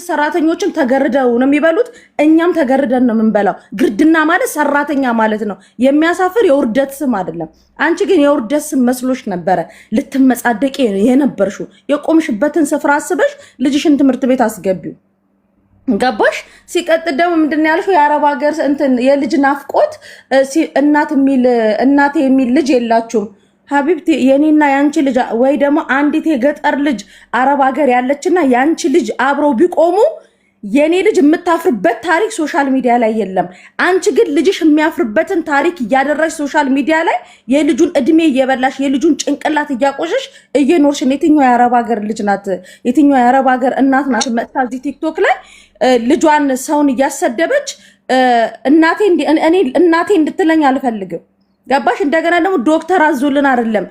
ሰራተኞችን ተገርደው ነው የሚበሉት። እኛም ተገርደን ነው የምንበላው። ግርድና ማለት ሰራተኛ ማለት ነው። የሚያሳፍር የውርደት ስም አይደለም። አንቺ ግን የውርደት ስም መስሎሽ ነበረ ልትመጻደቂ የነበርሽው። የቆምሽበትን ስፍራ አስበሽ ልጅሽን ትምህርት ቤት አስገቢው። ገባሽ? ሲቀጥል ደግሞ ምንድን ያልሽው የአረብ ሀገር እንትን የልጅ ናፍቆት እናቴ የሚል ልጅ የላችሁም። ሀቢብቲ የኔና ያንቺ ልጅ ወይ ደግሞ አንዲት የገጠር ልጅ አረብ ሀገር ያለችና ያንቺ ልጅ አብረው ቢቆሙ የኔ ልጅ የምታፍርበት ታሪክ ሶሻል ሚዲያ ላይ የለም። አንቺ ግን ልጅሽ የሚያፍርበትን ታሪክ እያደረግሽ ሶሻል ሚዲያ ላይ የልጁን እድሜ እየበላሽ የልጁን ጭንቅላት እያቆሸሽ እየኖርሽ ነው። የትኛው የአረብ ሀገር ልጅ ናት? የትኛው የአረብ ሀገር እናት ናት መጥታ እዚህ ቲክቶክ ላይ ልጇን ሰውን እያሰደበች እናቴ እንድትለኝ አልፈልግም። ገባሽ? እንደገና ደግሞ ዶክተር አዞልን አይደለም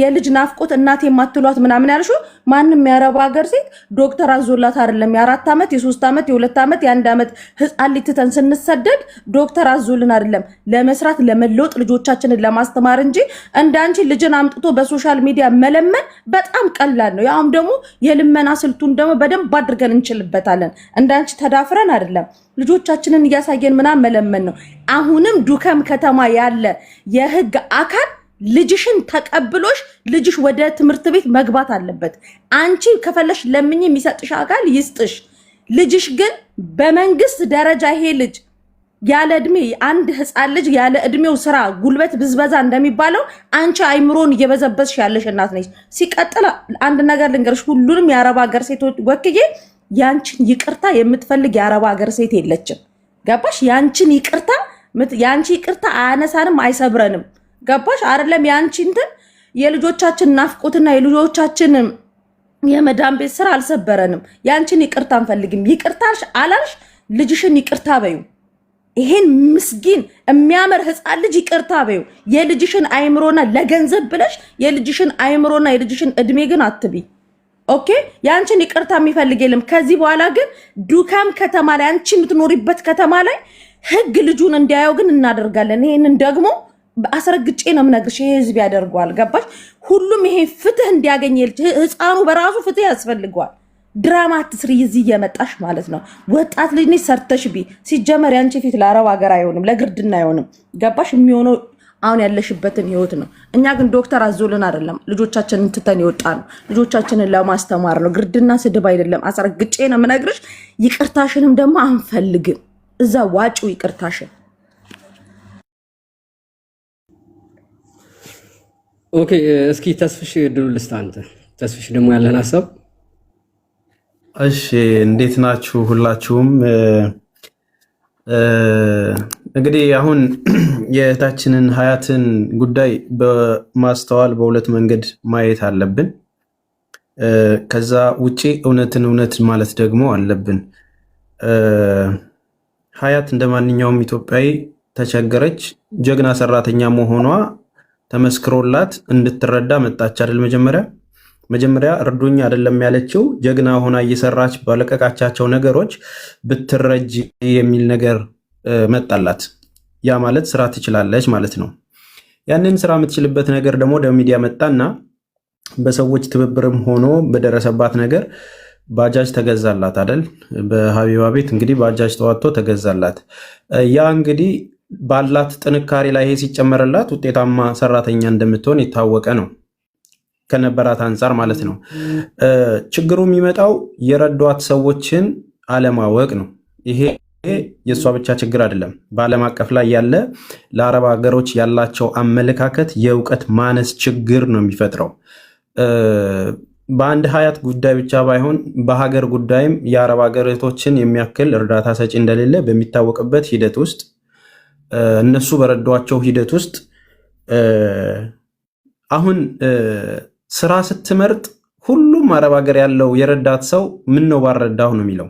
የልጅ ናፍቆት እናቴ የማትሏት ምናምን ያልሽው ማንም የአረብ ሀገር ሴት ዶክተር አዞላት አይደለም። የ4 ዓመት የ3 ዓመት የ2 ዓመት የ1 ዓመት ህፃን ልትተን ስንሰደድ ዶክተር አዞልን አይደለም። ለመስራት ለመለወጥ ልጆቻችንን ለማስተማር እንጂ እንዳንቺ ልጅን አምጥቶ በሶሻል ሚዲያ መለመን በጣም ቀላል ነው። ያውም ደግሞ የልመና ስልቱን ደግሞ በደንብ አድርገን እንችልበታለን። እንዳንቺ ተዳፍረን አይደለም። ልጆቻችንን እያሳየን ምናምን መለመን ነው። አሁንም ዱከም ከተማ ያለ የህግ አካል ልጅሽን ተቀብሎሽ ልጅሽ ወደ ትምህርት ቤት መግባት አለበት። አንቺ ከፈለሽ ለምኝ የሚሰጥሽ አካል ይስጥሽ። ልጅሽ ግን በመንግስት ደረጃ ይሄ ልጅ ያለ እድሜ አንድ ህፃን ልጅ ያለ እድሜው ስራ ጉልበት ብዝበዛ እንደሚባለው አንቺ አይምሮን እየበዘበዝሽ ያለሽ እናት ነሽ። ሲቀጥል አንድ ነገር ልንገርሽ፣ ሁሉንም የአረብ ሀገር ሴቶች ወክዬ ያንቺን ይቅርታ የምትፈልግ የአረብ ሀገር ሴት የለችም። ገባሽ? ያንቺን ይቅርታ ያንቺ ይቅርታ አያነሳንም አይሰብረንም። ገባሽ አይደለም? ያንቺ እንትን የልጆቻችን ናፍቆትና የልጆቻችን የመዳም ቤት ስራ አልሰበረንም። ያንቺን ይቅርታ አንፈልግም። ይቅርታሽ አላልሽ ልጅሽን ይቅርታ በዩ። ይሄን ምስኪን የሚያምር ህፃን ልጅ ይቅርታ በዩ። የልጅሽን አይምሮና ለገንዘብ ብለሽ የልጅሽን አይምሮና የልጅሽን እድሜ ግን አትቢ። ኦኬ? ያንቺን ይቅርታ የሚፈልግ የለም። ከዚህ በኋላ ግን ዱካም ከተማ ላይ አንቺ የምትኖሪበት ከተማ ላይ ህግ ልጁን እንዲያየው ግን እናደርጋለን። ይሄንን ደግሞ አስረግጬ ነው የምነግርሽ። ይሄ ህዝብ ያደርገዋል። ገባሽ? ሁሉም ይሄ ፍትህ እንዲያገኝ ህፃኑ በራሱ ፍትህ ያስፈልገዋል። ድራማ አትስሪ እዚህ እየመጣሽ ማለት ነው። ወጣት ልጅ ነሽ፣ ሰርተሽ ቢ ሲጀመር ያንቺ ፊት ለአረብ ሀገር አይሆንም፣ ለግርድና አይሆንም። ገባሽ? የሚሆነው አሁን ያለሽበትን ህይወት ነው። እኛ ግን ዶክተር አዞልን አይደለም ልጆቻችንን ትተን ይወጣ ነው። ልጆቻችንን ለማስተማር ነው። ግርድና ስድብ አይደለም። አስረግጬ ነው የምነግርሽ። ይቅርታሽንም ደግሞ አንፈልግም። እዛ ዋጪው ይቅርታሽን። ኦኬ፣ እስኪ ተስፍሽ ድሉ ልስጥ። አንተ ተስፍሽ ደግሞ ያለን ሀሳብ። እሺ፣ እንዴት ናችሁ ሁላችሁም? እንግዲህ አሁን የእህታችንን ሀያትን ጉዳይ በማስተዋል በሁለት መንገድ ማየት አለብን። ከዛ ውጪ እውነትን እውነት ማለት ደግሞ አለብን። ሀያት እንደ ማንኛውም ኢትዮጵያዊ ተቸገረች። ጀግና ሰራተኛ መሆኗ ተመስክሮላት እንድትረዳ መጣች አይደል? መጀመሪያ እርዱኝ አይደለም ያለችው። ጀግና ሆና እየሰራች ባለቀቃቻቸው ነገሮች ብትረጅ የሚል ነገር መጣላት። ያ ማለት ስራ ትችላለች ማለት ነው። ያንን ስራ የምትችልበት ነገር ደግሞ ወደ ሚዲያ መጣና በሰዎች ትብብርም ሆኖ በደረሰባት ነገር ባጃጅ ተገዛላት አይደል? በሀቢባ ቤት እንግዲህ ባጃጅ ተዋጥቶ ተገዛላት። ያ እንግዲህ ባላት ጥንካሬ ላይ ይሄ ሲጨመርላት ውጤታማ ሰራተኛ እንደምትሆን የታወቀ ነው፣ ከነበራት አንጻር ማለት ነው። ችግሩ የሚመጣው የረዷት ሰዎችን አለማወቅ ነው። ይሄ የእሷ ብቻ ችግር አይደለም። በዓለም አቀፍ ላይ ያለ ለአረብ ሀገሮች ያላቸው አመለካከት የእውቀት ማነስ ችግር ነው የሚፈጥረው። በአንድ ሀያት ጉዳይ ብቻ ባይሆን በሀገር ጉዳይም የአረብ ሀገር እህቶችን የሚያክል እርዳታ ሰጪ እንደሌለ በሚታወቅበት ሂደት ውስጥ እነሱ በረዷቸው ሂደት ውስጥ አሁን ስራ ስትመርጥ ሁሉም አረብ ሀገር ያለው የረዳት ሰው ምን ነው ባረዳሁ ነው የሚለው።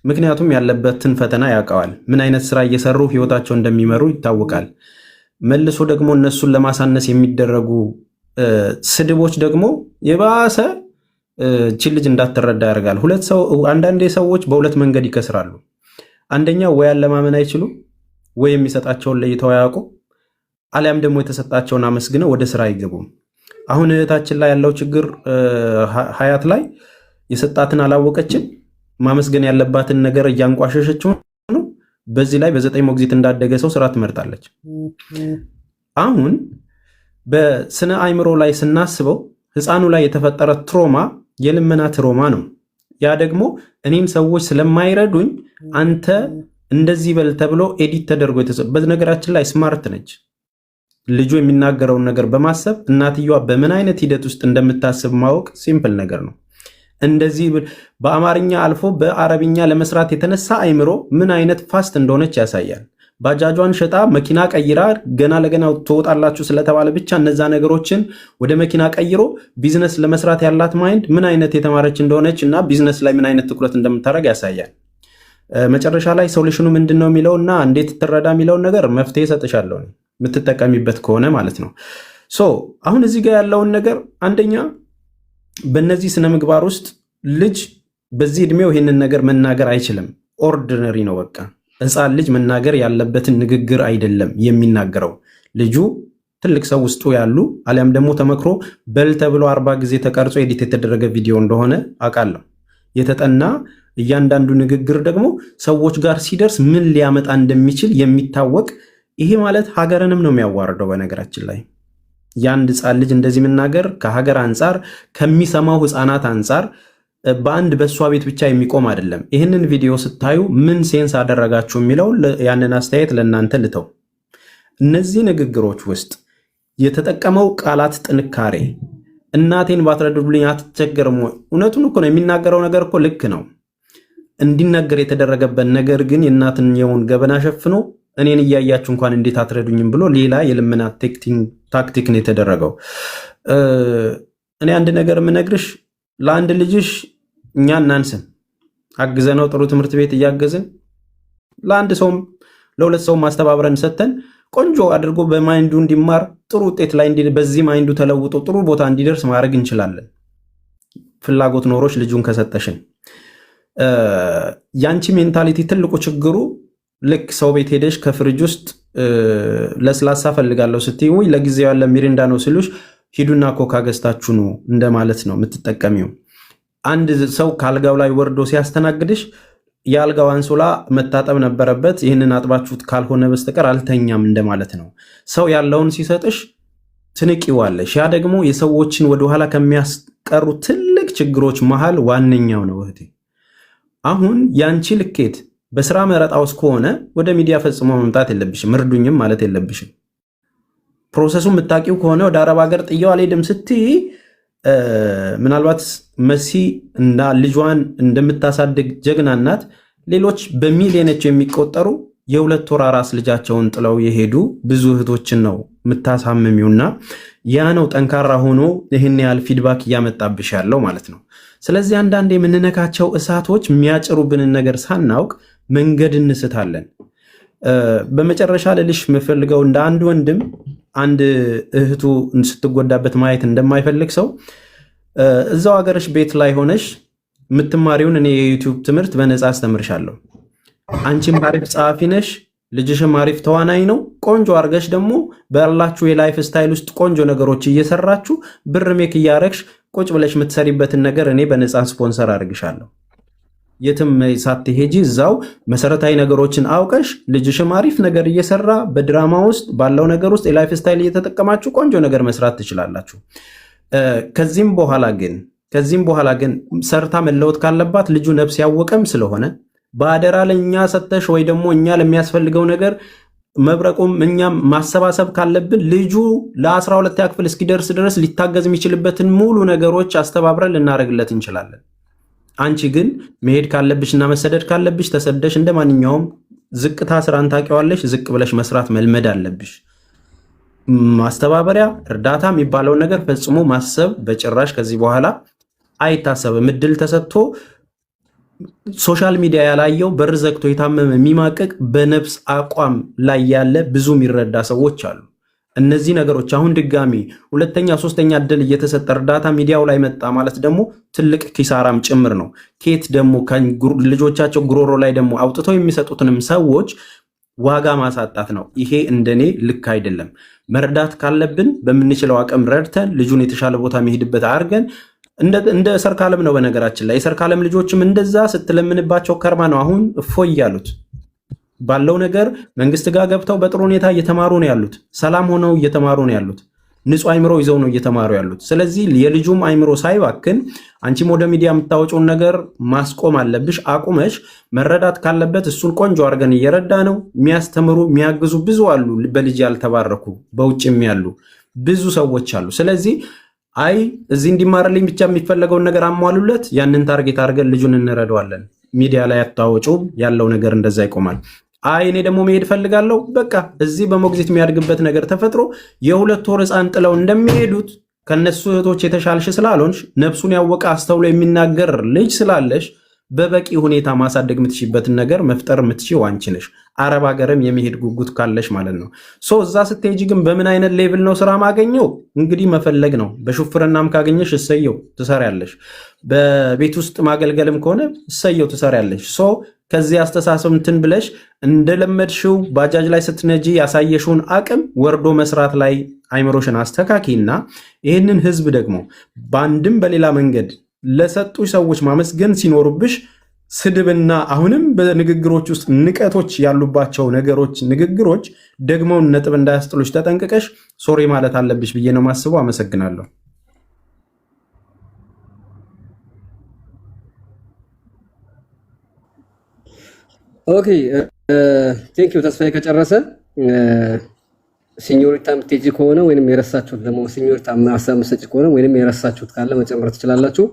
ምክንያቱም ያለበትን ፈተና ያውቀዋል። ምን አይነት ስራ እየሰሩ ህይወታቸው እንደሚመሩ ይታወቃል። መልሶ ደግሞ እነሱን ለማሳነስ የሚደረጉ ስድቦች ደግሞ የባሰ ቺን ልጅ እንዳትረዳ ያደርጋል። አንዳንዴ ሰዎች በሁለት መንገድ ይከስራሉ። አንደኛ ወይ አለማመን አይችሉ፣ ወይ የሚሰጣቸውን ለይተው አያውቁ፣ አሊያም ደግሞ የተሰጣቸውን አመስግነው ወደ ስራ አይገቡም። አሁን እህታችን ላይ ያለው ችግር ሀያት ላይ የሰጣትን አላወቀችም። ማመስገን ያለባትን ነገር እያንቋሸሸችው ነው። በዚህ ላይ በ9 ሞግዚት እንዳደገ ሰው ስራ ትመርጣለች። አሁን በስነ አእምሮ ላይ ስናስበው ህፃኑ ላይ የተፈጠረ ትሮማ የልመና ትሮማ ነው። ያ ደግሞ እኔም ሰዎች ስለማይረዱኝ አንተ እንደዚህ በል ተብሎ ኤዲት ተደርጎ በነገራችን ላይ ስማርት ነች። ልጁ የሚናገረውን ነገር በማሰብ እናትየዋ በምን አይነት ሂደት ውስጥ እንደምታስብ ማወቅ ሲምፕል ነገር ነው። እንደዚህ በአማርኛ አልፎ በአረብኛ ለመስራት የተነሳ አይምሮ ምን አይነት ፋስት እንደሆነች ያሳያል። ባጃጇን ሸጣ መኪና ቀይራ ገና ለገና ትወጣላችሁ ስለተባለ ብቻ እነዛ ነገሮችን ወደ መኪና ቀይሮ ቢዝነስ ለመስራት ያላት ማይንድ ምን አይነት የተማረች እንደሆነች እና ቢዝነስ ላይ ምን አይነት ትኩረት እንደምታደርግ ያሳያል። መጨረሻ ላይ ሶሉሽኑ ምንድን ነው የሚለው እና እንዴት ትረዳ የሚለውን ነገር መፍትሄ ሰጥሻለሁ የምትጠቀሚበት ከሆነ ማለት ነው። አሁን እዚህ ጋር ያለውን ነገር አንደኛ በእነዚህ ስነ ምግባር ውስጥ ልጅ በዚህ እድሜው ይህንን ነገር መናገር አይችልም። ኦርዲነሪ ነው በቃ ህፃን ልጅ መናገር ያለበትን ንግግር አይደለም የሚናገረው። ልጁ ትልቅ ሰው ውስጡ ያሉ አሊያም ደግሞ ተመክሮ በል ተብሎ 40 ጊዜ ተቀርጾ ኤዲት የተደረገ ቪዲዮ እንደሆነ አውቃለሁ። የተጠና እያንዳንዱ ንግግር ደግሞ ሰዎች ጋር ሲደርስ ምን ሊያመጣ እንደሚችል የሚታወቅ ይሄ ማለት ሀገርንም ነው የሚያዋርደው። በነገራችን ላይ የአንድ ህፃን ልጅ እንደዚህ መናገር ከሀገር አንጻር ከሚሰማው ህፃናት አንጻር በአንድ በእሷ ቤት ብቻ የሚቆም አይደለም። ይህንን ቪዲዮ ስታዩ ምን ሴንስ አደረጋችሁ የሚለው ያንን አስተያየት ለእናንተ ልተው። እነዚህ ንግግሮች ውስጥ የተጠቀመው ቃላት ጥንካሬ እናቴን ባትረዱልኝ አትቸገርም ወይ? እውነቱን እኮ ነው የሚናገረው ነገር እኮ ልክ ነው እንዲናገር የተደረገበት ነገር ግን የእናትየውን ገበና ሸፍኖ እኔን እያያችሁ እንኳን እንዴት አትረዱኝም ብሎ ሌላ የልመና ታክቲክ ነው የተደረገው። እኔ አንድ ነገር የምነግርሽ ለአንድ ልጅሽ እኛ እናንስም አግዘነው ጥሩ ትምህርት ቤት እያገዝን ለአንድ ሰውም ለሁለት ሰው ማስተባብረን ሰተን ቆንጆ አድርጎ በማይንዱ እንዲማር ጥሩ ውጤት ላይ በዚህ ማይንዱ ተለውጦ ጥሩ ቦታ እንዲደርስ ማድረግ እንችላለን። ፍላጎት ኖሮች ልጁን ከሰጠሽን ያንቺ ሜንታሊቲ ትልቁ ችግሩ ልክ ሰው ቤት ሄደሽ ከፍሪጅ ውስጥ ለስላሳ ፈልጋለሁ ስትይ ወይ ለጊዜው ያለ ሚሪንዳ ነው ሲሉሽ ሂዱና ኮካ ገዝታችሁ ነው እንደማለት ነው የምትጠቀሚው። አንድ ሰው ካልጋው ላይ ወርዶ ሲያስተናግድሽ የአልጋው አንሶላ መታጠብ ነበረበት፣ ይህንን አጥባችሁት ካልሆነ በስተቀር አልተኛም እንደማለት ነው። ሰው ያለውን ሲሰጥሽ ትንቂዋለሽ። ያ ደግሞ የሰዎችን ወደኋላ ከሚያስቀሩ ትልቅ ችግሮች መሃል ዋነኛው ነው እህቴ። አሁን ያንቺ ልኬት በስራ መረጣ ውስጥ ከሆነ ወደ ሚዲያ ፈጽሞ መምጣት የለብሽም፣ እርዱኝም ማለት የለብሽም። ፕሮሰሱን የምታውቂው ከሆነ ወደ አረብ ሀገር ጥየው አልሄድም ስትይ ምናልባት መሲ እና ልጇን እንደምታሳድግ ጀግና እናት ሌሎች በሚሊዮኖች የሚቆጠሩ የ2 ወር አራስ ልጃቸውን ጥለው የሄዱ ብዙ እህቶችን ነው የምታሳምሚውና ያ ነው ጠንካራ ሆኖ ይህን ያህል ፊድባክ እያመጣብሽ ያለው ማለት ነው። ስለዚህ አንዳንድ የምንነካቸው እሳቶች የሚያጭሩብንን ነገር ሳናውቅ መንገድ እንስታለን። በመጨረሻ ልልሽ የምፈልገው እንደ አንድ ወንድም አንድ እህቱ ስትጎዳበት ማየት እንደማይፈልግ ሰው እዛው ሀገርሽ ቤት ላይ ሆነሽ የምትማሪውን እኔ የዩቲዩብ ትምህርት በነፃ አስተምርሻለሁ። አንቺም አሪፍ ጸሐፊ ነሽ፣ ልጅሽም አሪፍ ተዋናይ ነው። ቆንጆ አርገሽ ደግሞ ባላችሁ የላይፍ ስታይል ውስጥ ቆንጆ ነገሮች እየሰራችሁ ብር ሜክ እያረግሽ ቁጭ ብለሽ የምትሰሪበትን ነገር እኔ በነፃ ስፖንሰር አድርግሻለሁ። የትም ሳትሄጂ እዛው መሰረታዊ ነገሮችን አውቀሽ ልጅሽም አሪፍ ነገር እየሰራ በድራማ ውስጥ ባለው ነገር ውስጥ የላይፍ ስታይል እየተጠቀማችሁ ቆንጆ ነገር መስራት ትችላላችሁ። ከዚህም በኋላ ግን ሰርታ መለወጥ ካለባት ልጁ ነፍስ ያወቀም ስለሆነ በአደራ ለእኛ ሰተሽ ወይ ደግሞ እኛ ለሚያስፈልገው ነገር መብረቁም እኛም ማሰባሰብ ካለብን ልጁ ለ12 ክፍል እስኪደርስ ድረስ ሊታገዝ የሚችልበትን ሙሉ ነገሮች አስተባብረን ልናደርግለት እንችላለን። አንቺ ግን መሄድ ካለብሽ እና መሰደድ ካለብሽ ተሰደሽ እንደ ማንኛውም ዝቅታ ስራን ታውቂዋለሽ፣ ዝቅ ብለሽ መስራት መልመድ አለብሽ። ማስተባበሪያ እርዳታ የሚባለው ነገር ፈጽሞ ማሰብ በጭራሽ ከዚህ በኋላ አይታሰብም። እድል ተሰጥቶ ሶሻል ሚዲያ ያላየው በር ዘግቶ የታመመ የሚማቀቅ በነፍስ አቋም ላይ ያለ ብዙ የሚረዳ ሰዎች አሉ። እነዚህ ነገሮች አሁን ድጋሚ ሁለተኛ ሶስተኛ እድል እየተሰጠ እርዳታ ሚዲያው ላይ መጣ ማለት ደግሞ ትልቅ ኪሳራም ጭምር ነው። ኬት ደግሞ ልጆቻቸው ጉሮሮ ላይ ደግሞ አውጥተው የሚሰጡትንም ሰዎች ዋጋ ማሳጣት ነው። ይሄ እንደኔ ልክ አይደለም። መርዳት ካለብን በምንችለው አቅም ረድተን ልጁን የተሻለ ቦታ የሚሄድበት አድርገን እንደ ሰርካለም ነው። በነገራችን ላይ የሰርካለም ልጆችም እንደዛ ስትለምንባቸው ከርማ ነው አሁን እፎይ ያሉት። ባለው ነገር መንግስት ጋር ገብተው በጥሩ ሁኔታ እየተማሩ ነው ያሉት። ሰላም ሆነው እየተማሩ ነው ያሉት። ንጹህ አይምሮ ይዘው ነው እየተማሩ ያሉት። ስለዚህ የልጁም አይምሮ ሳይባክን አንቺም ወደ ሚዲያ የምታወጪውን ነገር ማስቆም አለብሽ። አቁመሽ መረዳት ካለበት እሱን ቆንጆ አድርገን እየረዳ ነው። የሚያስተምሩ የሚያግዙ ብዙ አሉ። በልጅ ያልተባረኩ በውጭም ያሉ ብዙ ሰዎች አሉ። ስለዚህ አይ እዚህ እንዲማርልኝ ብቻ የሚፈለገውን ነገር አሟሉለት። ያንን ታርጌት አድርገን ልጁን እንረዳዋለን። ሚዲያ ላይ አታወጪው። ያለው ነገር እንደዛ ይቆማል። አይ እኔ ደግሞ መሄድ ፈልጋለሁ። በቃ እዚህ በሞግዚት የሚያድግበት ነገር ተፈጥሮ የሁለት ወር ሕፃን ጥለው እንደሚሄዱት ከነሱ እህቶች የተሻልሽ ስላልሆንሽ ነፍሱን ያወቀ አስተውሎ የሚናገር ልጅ ስላለሽ በበቂ ሁኔታ ማሳደግ የምትችይበትን ነገር መፍጠር የምትችይው አንቺ ነሽ። አረብ ሀገርም የመሄድ ጉጉት ካለሽ ማለት ነው። እዛ ስትሄጂ ግን በምን አይነት ሌቭል ነው ስራ ማገኘው? እንግዲህ መፈለግ ነው። በሹፍርናም ካገኘሽ እሰየው ትሰሪያለሽ። በቤት ውስጥ ማገልገልም ከሆነ እሰየው ትሰሪያለሽ። ከዚህ አስተሳሰብ እንትን ብለሽ እንደለመድሽው ባጃጅ ላይ ስትነጂ ያሳየሽውን አቅም ወርዶ መስራት ላይ አይምሮሽን አስተካኪና ይህንን ህዝብ ደግሞ በአንድም በሌላ መንገድ ለሰጡሽ ሰዎች ማመስገን ሲኖሩብሽ ስድብና አሁንም በንግግሮች ውስጥ ንቀቶች ያሉባቸው ነገሮች ንግግሮች ደግሞ ነጥብ እንዳያስጥሉሽ ተጠንቅቀሽ ሶሪ ማለት አለብሽ ብዬ ነው ማስበው። አመሰግናለሁ። ኦኬ ቴንክ ዩ። ተስፋዬ ከጨረሰ ሲኒዮሪታ ምትጂ ከሆነ ወይንም የረሳችሁት ደግሞ ሲኒዮሪታ ማሳብ መስጠት ከሆነ ወይንም የረሳችሁት ካለ መጨመር ትችላላችሁ።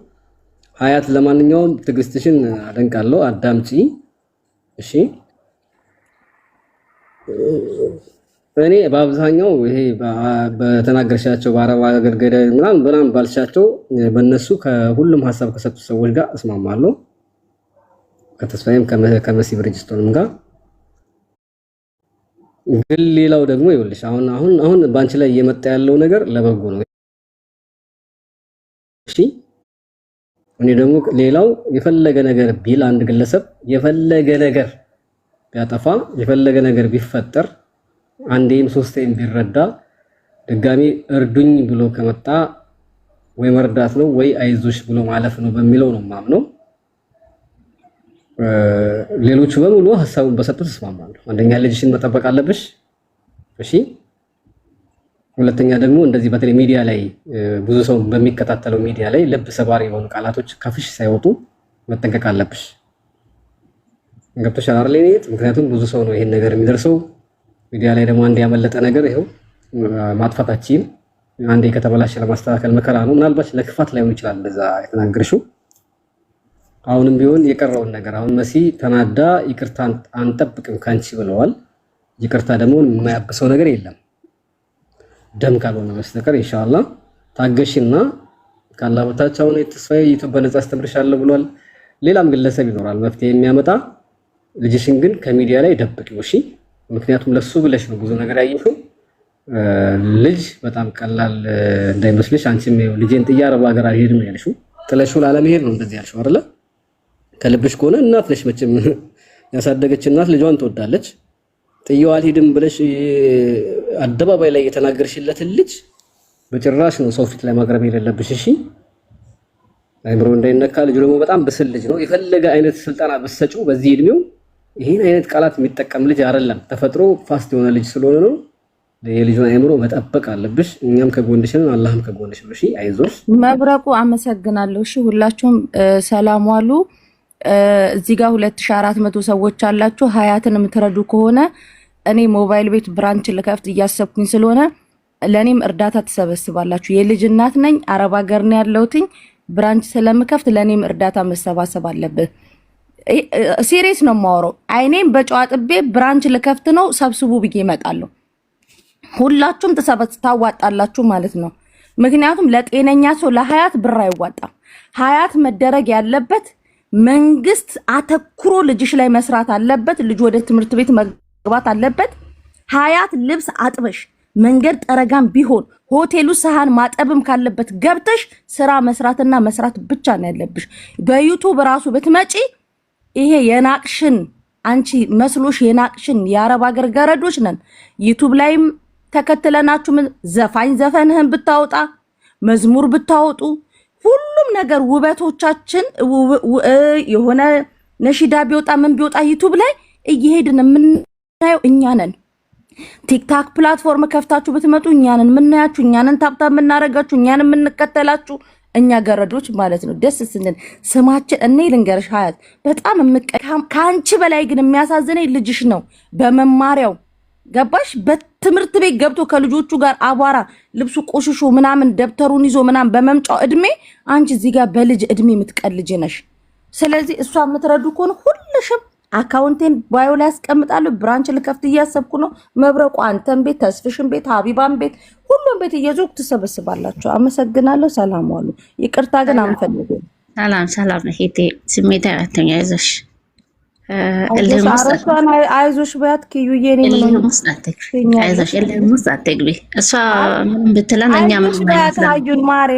ሀያት ለማንኛውም ትግስትሽን አደንቃለሁ። አዳምጪ እሺ። እኔ በአብዛኛው ይሄ በተናገርሻቸው በአረብ አገልገደ ምናምን ባልሻቸው በእነሱ ከሁሉም ሀሳብ ከሰጡ ሰዎች ጋር እስማማለሁ። ከተስፋዬም ከመሲ ብሪጅስቶንም ጋር ግን ሌላው ደግሞ ይኸውልሽ አሁን ባንቺ ላይ እየመጣ ያለው ነገር ለበጎ ነው። እሺ እኔ ደግሞ ሌላው የፈለገ ነገር ቢል አንድ ግለሰብ የፈለገ ነገር ቢያጠፋ የፈለገ ነገር ቢፈጠር አንዴም ሶስቴም ቢረዳ ድጋሚ እርዱኝ ብሎ ከመጣ ወይ መርዳት ነው ወይ አይዞሽ ብሎ ማለፍ ነው በሚለው ነው ማምነው። ሌሎቹ በሙሉ ሐሳቡን በሰጡት ተስማማለሁ። አንደኛ ልጅሽን መጠበቅ አለብሽ። እሺ ሁለተኛ ደግሞ እንደዚህ በተለይ ሚዲያ ላይ ብዙ ሰው በሚከታተለው ሚዲያ ላይ ልብ ሰባሪ የሆኑ ቃላቶች ከፍሽ ሳይወጡ መጠንቀቅ አለብሽ። ገብቶሻል አይደል? ምክንያቱም ብዙ ሰው ነው ይሄን ነገር የሚደርሰው። ሚዲያ ላይ ደግሞ አንድ ያመለጠ ነገር ይሄው ማጥፋታችን አንዴ ከተበላሸ ለማስተካከል መከራ ነው። ምናልባት ለክፋት ላይሆን ይችላል እንደዛ የተናገርሽው። አሁንም ቢሆን የቀረውን ነገር አሁን መሲ ተናዳ ይቅርታ አንጠብቅም ካንቺ ብለዋል። ይቅርታ ደግሞ የማያብሰው ነገር የለም ደም ካልሆነ በስተቀር ኢንሻአላህ ታገሽና ካላወታቸው ነው ተስፋዬ ዩቲዩብ በነፃ አስተምርሻለሁ ብሏል። ሌላም ግለሰብ ይኖራል መፍትሄ የሚያመጣ። ልጅሽን ግን ከሚዲያ ላይ ደብቂው እሺ። ምክንያቱም ለሱ ብለሽ ነው ብዙ ነገር ያየሽው። ልጅ በጣም ቀላል እንዳይመስልሽ። አንቺም ልጄን ጥዬ አረብ ሀገር አልሄድም ያልሽው ጥለሽው ላለመሄድ ነው እንደዚህ ያልሽው አይደለ? ከልብሽ ከሆነ እናት ነሽ መቼም ያሳደገች እናት ልጇን ትወዳለች። ጥዬው አልሄድም ብለሽ አደባባይ ላይ የተናገርሽለትን ልጅ በጭራሽ ነው ሰው ፊት ላይ ማቅረብ የሌለብሽ እሺ። አይምሮ እንዳይነካ። ልጁ ደግሞ በጣም ብስል ልጅ ነው። የፈለገ አይነት ስልጠና በሰጪው በዚህ እድሜው ይሄን አይነት ቃላት የሚጠቀም ልጅ አይደለም። ተፈጥሮ ፋስት የሆነ ልጅ ስለሆነ ነው። የልጁን አይምሮ መጠበቅ አለብሽ። እኛም ከጎንሽ ነን፣ አላህም ከጎንሽ ነው። እሺ አይዞሽ። መብረቁ አመሰግናለሁ። እሺ ሁላችሁም ሰላም ዋሉ። እዚህ ጋር 2400 ሰዎች አላችሁ። ሀያትን የምትረዱ ከሆነ እኔ ሞባይል ቤት ብራንች ልከፍት እያሰብኩኝ ስለሆነ ለኔም እርዳታ ትሰበስባላችሁ። የልጅ እናት ነኝ፣ አረብ ሀገር ነው ያለሁትኝ። ብራንች ስለምከፍት ለኔም እርዳታ መሰባሰብ አለበት። ሲሪየስ ነው የማወራው። አይኔም በጨዋ ጥቤ ብራንች ልከፍት ነው፣ ሰብስቡ ብዬ እመጣለሁ። ሁላችሁም ታዋጣላችሁ ማለት ነው። ምክንያቱም ለጤነኛ ሰው ለሀያት ብር አይዋጣም። ሀያት መደረግ ያለበት መንግስት አተኩሮ ልጅሽ ላይ መስራት አለበት። ልጅ ወደ ትምህርት ቤት መግባት አለበት። ሀያት ልብስ አጥበሽ መንገድ ጠረጋም ቢሆን ሆቴሉ ሰሃን ማጠብም ካለበት ገብተሽ ስራ መስራትና መስራት ብቻ ነው ያለብሽ። በዩቲዩብ ራሱ ብትመጪ ይሄ የናቅሽን አንቺ መስሎሽ የናቅሽን የአረብ ሀገር ገረዶች ነን። ዩቲዩብ ላይም ተከትለናችሁ ዘፋኝ ዘፈንህን ብታወጣ መዝሙር ብታወጡ ሁሉም ነገር ውበቶቻችን የሆነ ነሽዳ ቢወጣ ምን ቢወጣ ዩቲዩብ ላይ እየሄድን የምናየው እኛ ነን። ቲክታክ ፕላትፎርም ከፍታችሁ ብትመጡ እኛ ነን የምናያችሁ፣ እኛ ነን ታብታብ የምናረጋችሁ፣ እኛ ነን የምንከተላችሁ። እኛ ገረዶች ማለት ነው። ደስ ስንል ስማችን እኔ ልንገርሽ ሀያት በጣም ከአንቺ በላይ ግን የሚያሳዝነኝ ልጅሽ ነው። በመማሪያው ገባሽ? በትምህርት ቤት ገብቶ ከልጆቹ ጋር አቧራ ልብሱ ቆሽሾ ምናምን ደብተሩን ይዞ ምናምን በመምጫው እድሜ አንቺ እዚህ ጋር በልጅ እድሜ የምትቀልጅ ነሽ። ስለዚህ እሷ የምትረዱ ከሆነ ሁልሽም አካውንቴን ባዮ ላይ ያስቀምጣለሁ። ብራንች ልከፍት እያሰብኩ ነው። መብረቁ አንተን ቤት፣ ተስፍሽን ቤት፣ ሀቢባን ቤት፣ ሁሉም ቤት እየዞርኩ ትሰበስባላችሁ። አመሰግናለሁ። ሰላም ዋሉ። ይቅርታ ግን አንፈልግም። ሰላም እህቴ፣ ስሜታዊ አትሁኝ። አይዞሽ አይዞሽ በያት ኪዩዬ። አይዞሽ እልህም ውስጥ አትግቢ። እሷ ምንም ብትለን እኛ ምንም ማር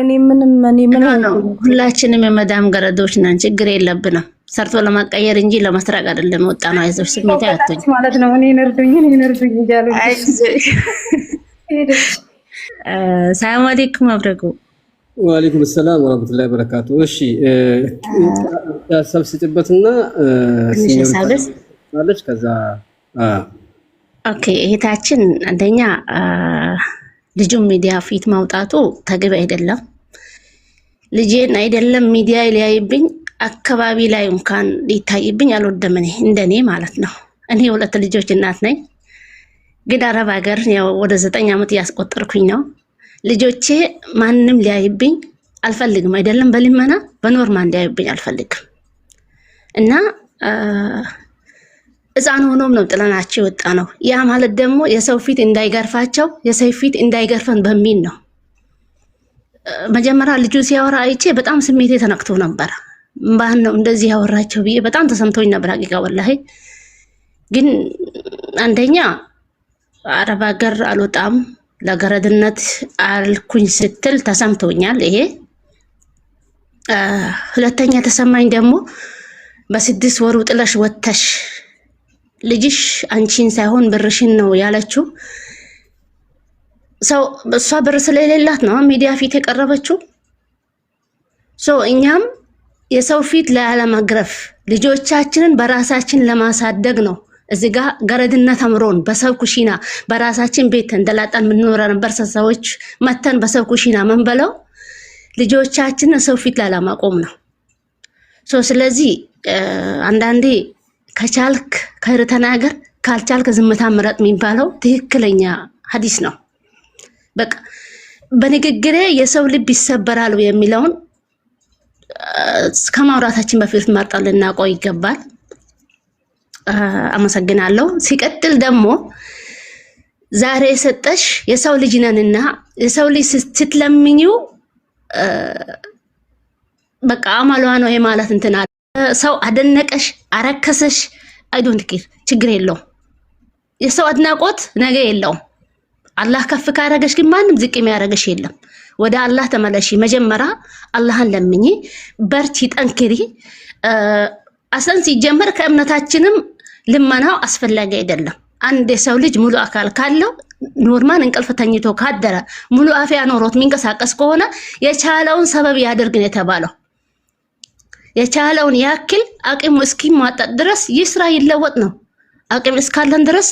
ምን ሁላችንም የመዳም ገረዶች ነን። ችግር የለብንም። ሰርቶ ለማቀየር እንጂ ለመስራቅ አይደለም ወጣ ነው። አይዞሽ ስሜታዊ አትሁኝ ማለት ነው። እኔ ነርዱኝ እያሉ ሰላም አለይኩም አብረጉ። ወአለይኩም ሰላም ወራህመቱላሂ ወበረካቱ። እሺ ሰብስጭበትና ማለት ከዛ ኦኬ። እህታችን አንደኛ ልጁን ሚዲያ ፊት ማውጣቱ ተገቢ አይደለም። ልጄን አይደለም ሚዲያ ሊያይብኝ አካባቢ ላይ እንኳን ሊታይብኝ አልወደም። እኔ እንደኔ ማለት ነው። እኔ 2 ልጆች እናት ነኝ። ግን አረብ ሀገር ያው ወደ 9 ዓመት ያስቆጠርኩኝ ነው። ልጆቼ ማንም ሊያይብኝ አልፈልግም። አይደለም በልመና በኖርማል ሊያይብኝ አልፈልግም። እና ሕፃን ሆኖም ነው ጥለናቸው ወጣ ነው። ያ ማለት ደግሞ የሰው ፊት እንዳይገርፋቸው የሰው ፊት እንዳይገርፈን በሚል ነው። መጀመሪያ ልጁ ሲያወራ አይቼ በጣም ስሜቴ ተነክቶ ነበር። ማን ነው እንደዚህ ያወራቸው ብዬ በጣም ተሰምቶኝ ነበር። ሀቂቃ ወላሂ ግን አንደኛ አረብ ሀገር አልወጣም ለገረድነት አልኩኝ ስትል ተሰምቶኛል። ይሄ ሁለተኛ ተሰማኝ ደግሞ በ6 ወሩ ጥለሽ ወተሽ ልጅሽ አንቺን ሳይሆን ብርሽን ነው ያለችው። ሰው እሷ ብር ስለሌላት ነው ሚዲያ ፊት የቀረበችው። እኛም የሰው ፊት ላለማግረፍ ልጆቻችንን በራሳችን ለማሳደግ ነው። እዚህ ጋር ገረድነት አምሮን በሰው ኩሽና በራሳችን ቤት እንደላጣን የምንኖር ነበር። ሰዎች መተን በሰው ኩሽና መንበለው ልጆቻችንን ሰው ፊት ላለማቆም ነው። ስለዚህ አንዳንዴ ከቻልክ ከይር ተናገር፣ ካልቻልክ ዝምታ ምረጥ የሚባለው ትክክለኛ ሐዲስ ነው። በቃ በንግግሬ የሰው ልብ ይሰበራል የሚለውን ከማውራታችን በፊት መርጠን ልናቆይ ይገባል። አመሰግናለሁ። ሲቀጥል ደግሞ ዛሬ የሰጠሽ የሰው ልጅ ነንና የሰው ልጅ ስትለምኚው በቃ አማሏ ነው የማለት እንትና ሰው አደነቀሽ አረከሰሽ አይ ዶንት ኬር ችግር የለውም። የሰው አድናቆት ነገ የለውም። አላህ ከፍ ካረገሽ ግን ማንም ዝቅ የሚያረገሽ የለም። ወደ አላህ ተመለሺ። መጀመሪያ አላህን ለምኚ፣ በርቺ፣ ጠንክሪ። አሰን ሲጀመር ከእምነታችንም ልመናው አስፈላጊ አይደለም። አንድ የሰው ልጅ ሙሉ አካል ካለው ኖርማል እንቅልፍ ተኝቶ ካደረ ሙሉ አፍያ ኖሮት የሚንቀሳቀስ ከሆነ የቻለውን ሰበብ ያድርግ ነው የተባለው። የቻለውን ያክል አቅሙ እስኪሟጠጥ ድረስ ይስራ፣ ይለወጥ ነው። አቅም እስካለን ድረስ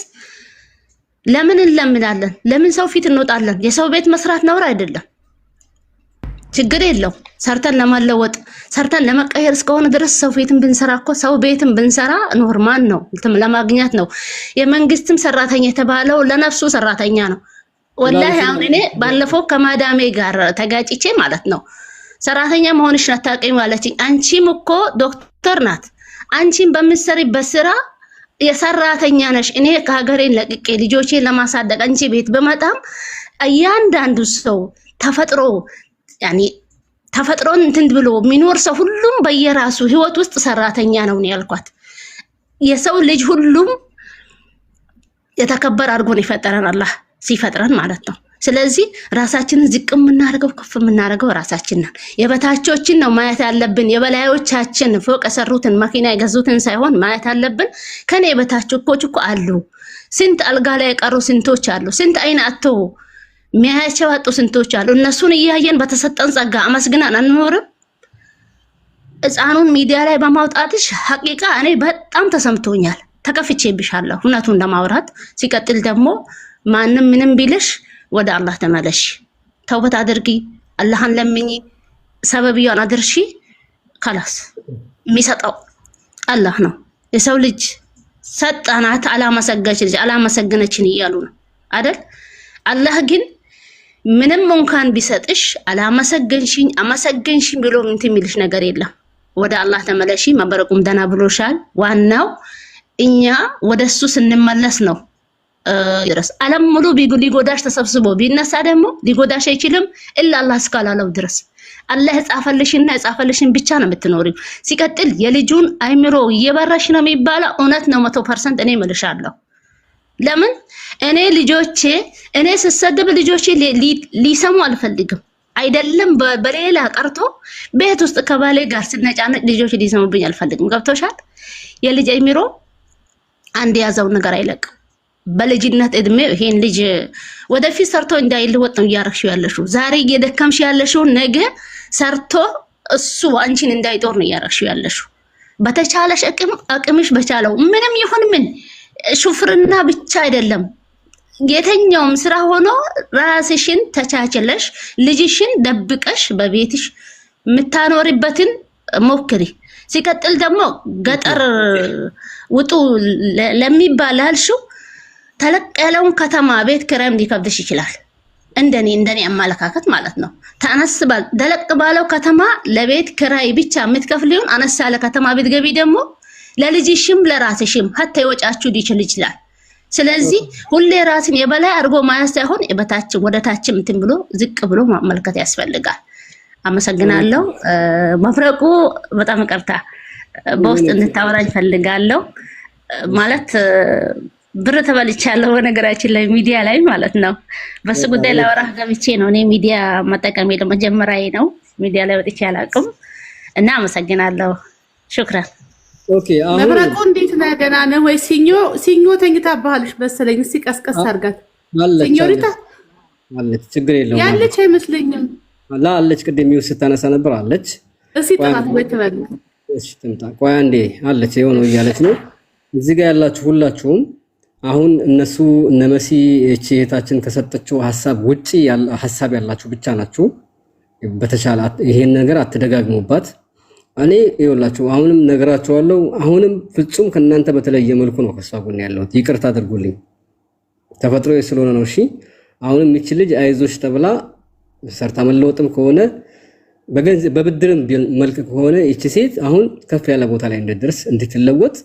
ለምን እንለምናለን? ለምን ሰው ፊት እንወጣለን? የሰው ቤት መስራት ነውር አይደለም። ችግር የለው። ሰርተን ለማለወጥ ሰርተን ለመቀየር እስከሆነ ድረስ ሰው ቤትን ብንሰራ እኮ ሰው ቤትን ብንሰራ ኖርማል ነው፣ ለማግኘት ነው። የመንግስትም ሰራተኛ የተባለው ለነፍሱ ሰራተኛ ነው። ወላሂ አሁን እኔ ባለፈው ከማዳሜ ጋር ተጋጭቼ ማለት ነው ሰራተኛ መሆንሽ አታውቂም ማለችኝ። አንቺም እኮ ዶክተር ናት፣ አንቺም በምትሰሪበት ስራ የሰራተኛ ነሽ። እኔ ከሀገሬን ለቅቄ ልጆቼን ለማሳደግ አንቺ ቤት በመጣም እያንዳንዱ ሰው ተፈጥሮ ያኒ ተፈጥሮን እንትን ብሎ የሚኖር ሰው ሁሉም በየራሱ ህይወት ውስጥ ሰራተኛ ነው ያልኳት። የሰው ልጅ ሁሉም የተከበረ አድርጎ ነው የፈጠረን አላህ ሲፈጥረን ማለት ነው። ስለዚህ ራሳችንን ዝቅ የምናደርገው ከፍ የምናደርገው ራሳችን ነን። የበታቾችን ነው ማየት ያለብን። የበላዮቻችን ፎቅ የሰሩትን መኪና የገዙትን ሳይሆን ማየት ያለብን ከኔ የበታቾች እኮ አሉ። ስንት አልጋ ላይ የቀሩ ስንቶች አሉ። ስንት አይን አጥተው ሚያያቸው አጡ ስንቶች አሉ። እነሱን እያየን በተሰጠን ጸጋ አመስግናን አንኖርም? ህፃኑን ሚዲያ ላይ በማውጣትሽ ሐቂቃ እኔ በጣም ተሰምቶኛል። ተከፍቼብሻለሁ እውነቱን ለማውራት። ሲቀጥል ደግሞ ማንም ምንም ቢልሽ ወደ አላህ ተመለሽ፣ ተውበት አድርጊ፣ አላህን ለምኚ፣ ሰበብያን አድርሺ። خلاص የሚሰጠው አላህ ነው። የሰው ልጅ ሰጣናት አላመሰገነችን እያሉ ነው አይደል? አላህ ግን ምንም እንኳን ቢሰጥሽ አላመሰገንሽኝ አመሰገንሽኝ ብሎ እንት የሚልሽ ነገር የለም። ወደ አላህ ተመለሺ፣ መበረቁም ደና ብሎሻል። ዋናው እኛ ወደሱ ስንመለስ ነው። ድረስ ዓለም ሙሉ ሊጎዳሽ ተሰብስቦ ቢነሳ ደግሞ ሊጎዳሽ አይችልም ኢላ አላህ እስካላለው ድረስ። አላህ የጻፈልሽን ብቻ ነው የምትኖሪው። ሲቀጥል የልጁን አይምሮ እየበረሽ ነው የሚባለው እውነት ነው 100% እኔ እምልሻለሁ። ለምን እኔ ስሰደብ ልጆቼ ሊሰሙ አልፈልግም። አይደለም በሌላ ቀርቶ ቤት ውስጥ ከባሌ ጋር ስነጫነጭ ልጆች ሊሰሙብኝ አልፈልግም። ገብቶሻል? የልጅ አይምሮ አንድ ያዘው ነገር አይለቅም። በልጅነት እድሜ ይሄን ልጅ ወደፊት ሰርቶ እንዳይለወጥ ነው እያረግሽው ያለሽው። ዛሬ እየደከምሽ ያለሽው ነገ ሰርቶ እሱ አንቺን እንዳይጦር ነው እያረግሽው ያለሽው። በተቻለሽ አቅምሽ በቻለው ምንም ይሁን ምን ሹፍርና ብቻ አይደለም የተኛውም ስራ ሆኖ ራስሽን ተቻችለሽ ልጅሽን ደብቀሽ በቤትሽ ምታኖርበትን ሞክሪ። ሲቀጥል ደግሞ ገጠር ውጡ ለሚባል አልሽው ተለቅ ያለውን ከተማ ቤት ክራይም ሊከብድሽ ይችላል። እንደኔ አመለካከት ማለት ነው። ተነስባል ደለቅ ባለው ከተማ ለቤት ክራይ ብቻ የምትከፍሊውን አነስ ያለ ከተማ ቤት ገቢ ደግሞ ለልጅሽም ለራስሽም ሀታ ይወጫችሁ ሊችል ይችላል። ስለዚህ ሁሌ ራስን የበላይ አድርጎ ማያስ ሳይሆን የበታችን ወደታችን እንትን ብሎ ዝቅ ብሎ ማመልከት ያስፈልጋል። አመሰግናለሁ። መፍረቁ በጣም ይቅርታ በውስጥ እንድታወራኝ ፈልጋለሁ። ማለት ብር ተበልቻለሁ በነገራችን ላይ ሚዲያ ላይ ማለት ነው። በሱ ጉዳይ ላወራህ ገብቼ ነው። እኔ ሚዲያ መጠቀም ለመጀመሪያዬ ነው። ሚዲያ ላይ ወጥቼ አላውቅም እና አመሰግናለሁ። ሹክራን። ኦኬ አሁን መብረቁ እንዴት ነህ? ደህና ነህ ወይ? ሲኞ ተኝታብሃለች መሰለኝ። እስኪ ቀስቀስ አድርጋት። ሲኞሪታ አለች፣ ችግር የለውም። ያለች አይመስለኝም። አለች፣ ቅድም ይኸው ስታነሳ ነበር አለች። እስኪ ጥራት ወይ ትበል። እሺ ትምጣ። ቆይ አንዴ አለች፣ ይኸው ነው እያለች ነው። እዚህ ጋር ያላችሁ ሁላችሁም አሁን እነሱ እነ መሲ እቺ እህታችን ከሰጠችው ሐሳብ ውጪ ሐሳብ ያላችሁ ብቻ ናችሁ። በተቻለ ይሄን ነገር አትደጋግሙባት። እኔ ይኸውላችሁ አሁንም ነገራችኋለሁ። አሁንም ፍጹም ከእናንተ በተለየ መልኩ ነው ከሷ ጎን ያለሁት። ይቅርታ አድርጉልኝ፣ ተፈጥሮ ስለሆነ ነው። እሺ አሁንም እቺ ልጅ አይዞሽ ተብላ ሰርታ መለወጥም ከሆነ በብድርም መልክ ከሆነ እቺ ሴት አሁን ከፍ ያለ ቦታ ላይ እንድትደርስ እንድትለወጥ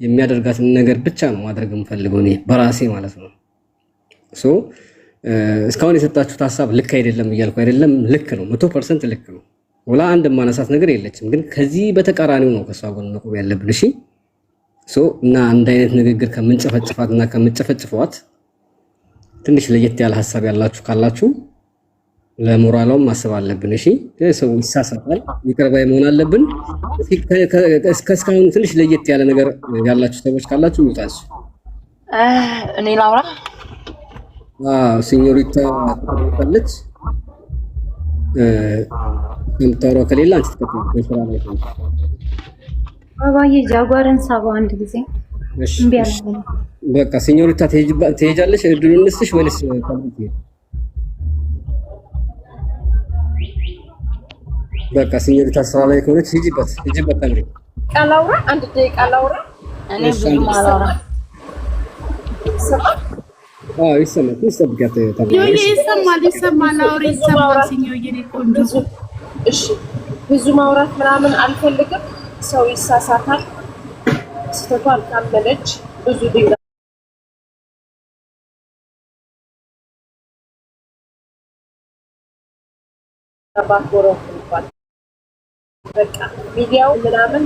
የሚያደርጋትን ነገር ብቻ ነው ማድረግ የምፈልገው እኔ በራሴ ማለት ነው። እስካሁን የሰጣችሁት ሐሳብ ልክ አይደለም እያልኩ አይደለም፣ ልክ ነው፣ 100% ልክ ነው። ወላ አንድ ማነሳት ነገር የለችም። ግን ከዚህ በተቃራኒው ነው ከሷ ጎን መቆም ያለብን። እሺ እና አንድ አይነት ንግግር ከምንጨፈጭፋትና ከምንጨፈጭፈዋት ትንሽ ለየት ያለ ሐሳብ ያላችሁ ካላችሁ ለሞራላውም ማሰብ አለብን። እሺ ሰው ይሳሳታል፣ ይቅር ባይ መሆን አለብን። እስካሁን ትንሽ ለየት ያለ ነገር ያላችሁ ሰዎች ካላችሁ ይውጣሱ። እኔ ላውራ። ሲኞሪታ ተቀበለች። ከምታወራው ከሌላ አንቺ ተቀበለች። ስራ ላይ ነው። አባዬ ጃጓርን ሳባ አንድ ጊዜ እምቢ አለኝ። በቃ ሲኞሪታ ትሄጃለሽ። እድሉን እንስጥሽ ወይስ ታብቂ? በቃ ሲኞሪታ ስራ ላይ ከሆነች ሂጂበት ተምሪ። ቃላውራ አንድ ደቂቃ ላውራ። እኔ ብዙ ማላውራ ይሰማል። ሲኞዬ ቆንጆ። እሺ ብዙ ማውራት ምናምን አልፈልግም። ሰው ይሳሳታል። ስተቷን ካመነች ብዙ ድንጋ ባትወረው በቃ ሚዲያው ምናምን